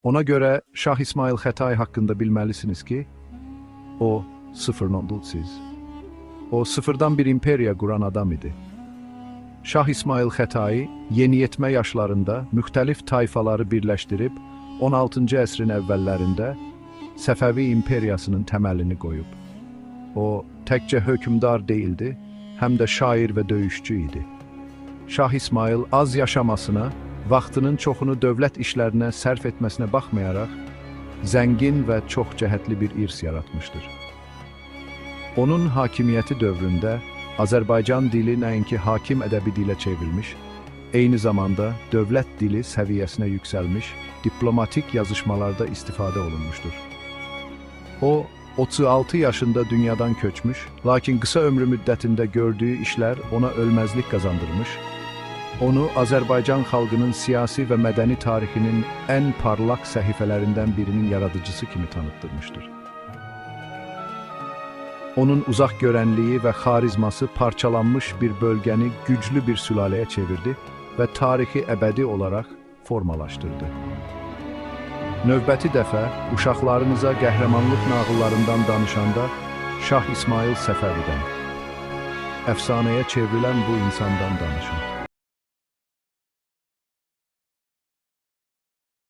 Ona göre Şah İsmail Xətai hakkında bilməlisiniz ki, o sıfır nodul siz. O sıfırdan bir imperiya kuran adam idi. Şah İsmail Xətai yeniyetmə yaşlarında müxtəlif tayfaları birləşdirib 16-cı əsrin əvvəllərində Səfəvi imperiyasının təməlini qoyub. O təkcə hökmdar değildi, həm də şair və döyüşçü idi. Şah İsmail az yaşamasına, vaxtının çoxunu dövlət işlərinə sərf etməsinə baxmayaraq, zəngin və çox cəhətli bir irs yaratmışdır. Onun hakimiyyəti dövründə Azərbaycan dili nəinki hakim ədəbi dilə çevrilmiş, eyni zamanda dövlət dili səviyyəsinə yüksəlmiş, diplomatik yazışmalarda istifadə olunmuşdur. O, 36 yaşında dünyadan köçmüş, lakin qısa ömrü müddətində gördüyü işlər ona ölməzlik qazandırmış, onu Azərbaycan xalqının siyasi və mədəni tarixinin ən parlaq səhifələrindən birinin yaradıcısı kimi tanıtdırmışdır. Onun uzaq görənliyi və xarizması parçalanmış bir bölgəni güclü bir sülaləyə çevirdi və tarixi əbədi olaraq formalaşdırdı. Növbəti dəfə uşaqlarınıza qəhrəmanlıq nağıllarından danışanda Şah İsmail Səfəvidən, əfsanəyə çevrilən bu insandan danışın.